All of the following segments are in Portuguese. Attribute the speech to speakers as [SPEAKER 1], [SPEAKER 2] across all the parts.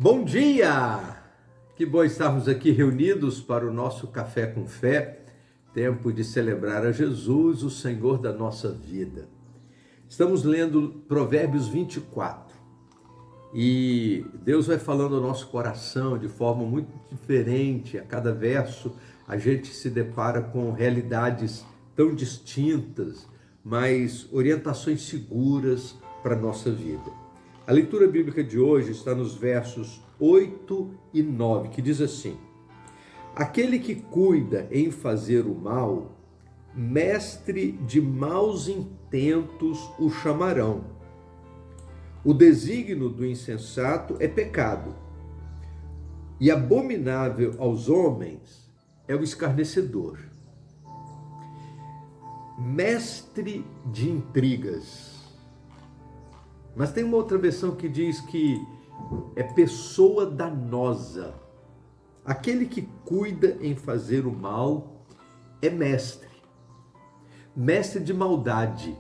[SPEAKER 1] Bom dia! Que bom estarmos aqui reunidos para o nosso Café com Fé, tempo de celebrar a Jesus, o Senhor da nossa vida. Estamos lendo Provérbios 24 e Deus vai falando ao nosso coração de forma muito diferente. A cada verso a gente se depara com realidades tão distintas, mas orientações seguras para a nossa vida. A leitura bíblica de hoje está nos versos 8 e 9, que diz assim: Aquele que cuida em fazer o mal, mestre de maus intentos o chamarão. O desígnio do insensato é pecado, e abominável aos homens é o escarnecedor. Mestre de intrigas. Mas tem uma outra versão que diz que é pessoa danosa. Aquele que cuida em fazer o mal é mestre de maldade.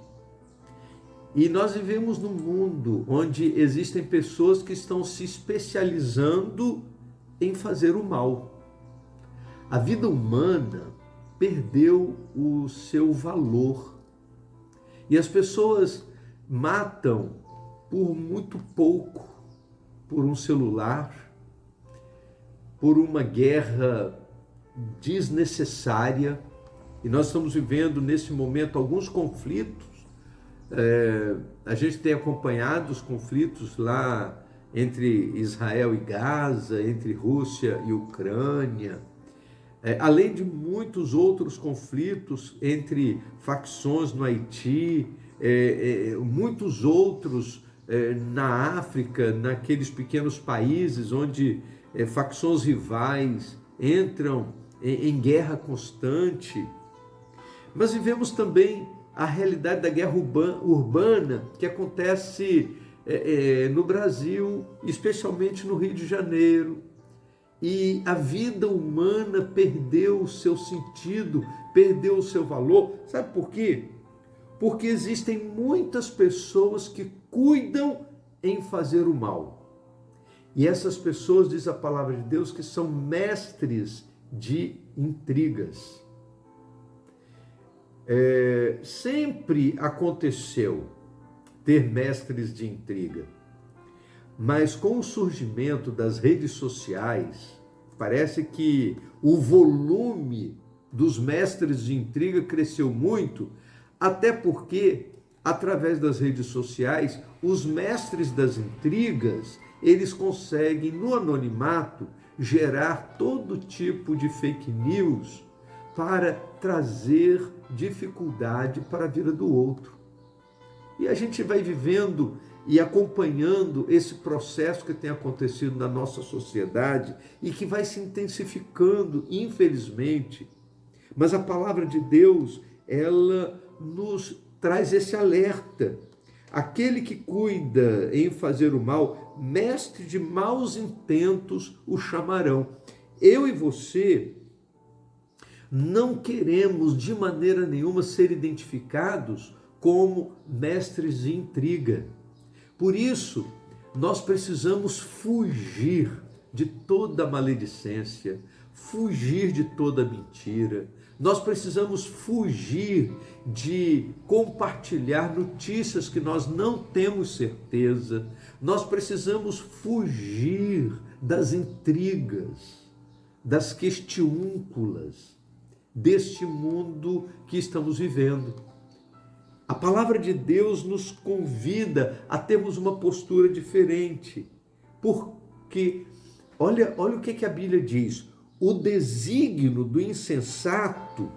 [SPEAKER 1] E nós vivemos num mundo onde existem pessoas que estão se especializando em fazer o mal. A vida humana perdeu o seu valor. E as pessoas matam por muito pouco, por um celular, por uma guerra desnecessária. E nós estamos vivendo nesse momento alguns conflitos. A gente tem acompanhado os conflitos lá entre Israel e Gaza, entre Rússia e Ucrânia, além de muitos outros conflitos entre facções no Haiti, muitos outros na África, naqueles pequenos países onde facções rivais entram em guerra constante. Mas vivemos também a realidade da guerra urbana que acontece no Brasil, especialmente no Rio de Janeiro. E a vida humana perdeu o seu sentido, perdeu o seu valor. Sabe por quê? Porque existem muitas pessoas que cuidam em fazer o mal. E essas pessoas, diz a palavra de Deus, que são mestres de intrigas. Sempre aconteceu ter mestres de intriga, mas com o surgimento das redes sociais, parece que o volume dos mestres de intriga cresceu muito, até porque, através das redes sociais, os mestres das intrigas, eles conseguem, no anonimato, gerar todo tipo de fake news para trazer dificuldade para a vida do outro. E a gente vai vivendo e acompanhando esse processo que tem acontecido na nossa sociedade e que vai se intensificando, infelizmente. Mas a palavra de Deus, ela nos traz esse alerta. Aquele que cuida em fazer o mal, mestre de maus intentos o chamarão. Eu e você não queremos de maneira nenhuma ser identificados como mestres de intriga. Por isso, nós precisamos fugir de toda maledicência, fugir de toda mentira. Nós precisamos fugir de compartilhar notícias que nós não temos certeza. Nós precisamos fugir das intrigas, das questiúnculas deste mundo que estamos vivendo. A palavra de Deus nos convida a termos uma postura diferente, porque olha o que a Bíblia diz: o desígnio do insensato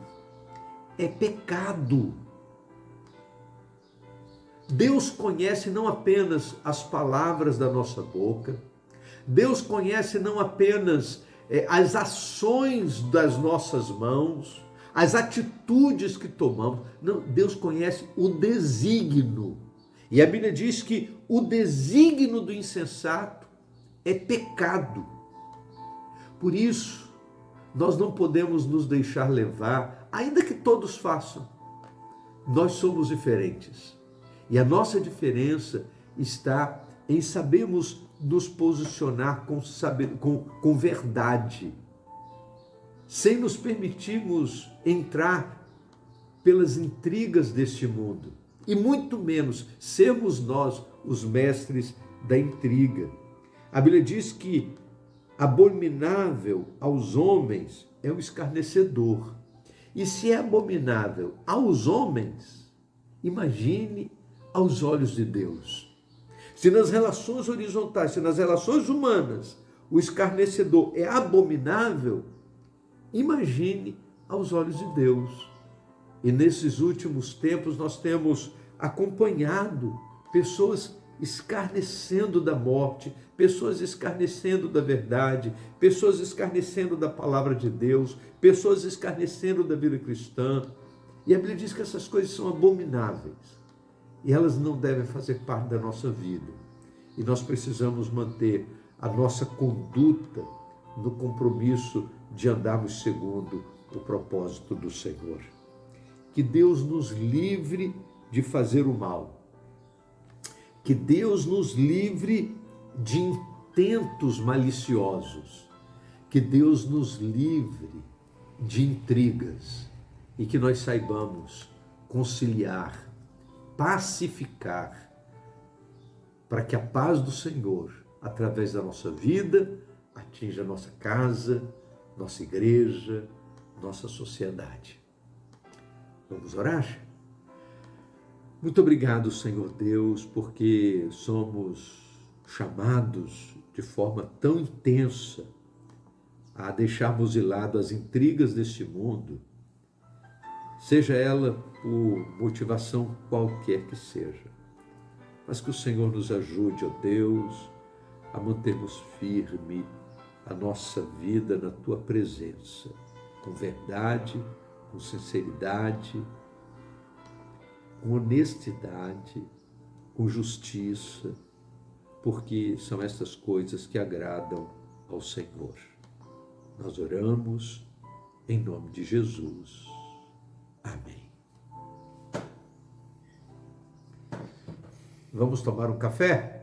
[SPEAKER 1] é pecado. Deus conhece não apenas as palavras da nossa boca, Deus conhece não apenas as ações das nossas mãos, as atitudes que tomamos. Não, Deus conhece o desígnio. E a Bíblia diz que o desígnio do insensato é pecado. Por isso, nós não podemos nos deixar levar, ainda que todos façam. Nós somos diferentes. E a nossa diferença está em sabermos nos posicionar com verdade, sem nos permitirmos entrar pelas intrigas deste mundo, e muito menos sermos nós os mestres da intriga. A Bíblia diz que abominável aos homens é o escarnecedor. E se é abominável aos homens, imagine aos olhos de Deus. Se nas relações horizontais, se nas relações humanas, o escarnecedor é abominável, imagine aos olhos de Deus. E nesses últimos tempos nós temos acompanhado pessoas escarnecendo da morte, pessoas escarnecendo da verdade, pessoas escarnecendo da palavra de Deus, pessoas escarnecendo da vida cristã. E a Bíblia diz que essas coisas são abomináveis e elas não devem fazer parte da nossa vida. E nós precisamos manter a nossa conduta no compromisso de andarmos segundo o propósito do Senhor. Que Deus nos livre de fazer o mal. Que Deus nos livre de intentos maliciosos. Que Deus nos livre de intrigas. E que nós saibamos conciliar, pacificar, para que a paz do Senhor, através da nossa vida, atinja a nossa casa, nossa igreja, nossa sociedade. Vamos orar? Muito obrigado, Senhor Deus, porque somos chamados de forma tão intensa a deixarmos de lado as intrigas deste mundo, seja ela por motivação qualquer que seja. Mas que o Senhor nos ajude, ó Deus, a mantermos firme a nossa vida na Tua presença, com verdade, com sinceridade, com honestidade, com justiça, porque são essas coisas que agradam ao Senhor. Nós oramos em nome de Jesus. Amém. Vamos tomar um café?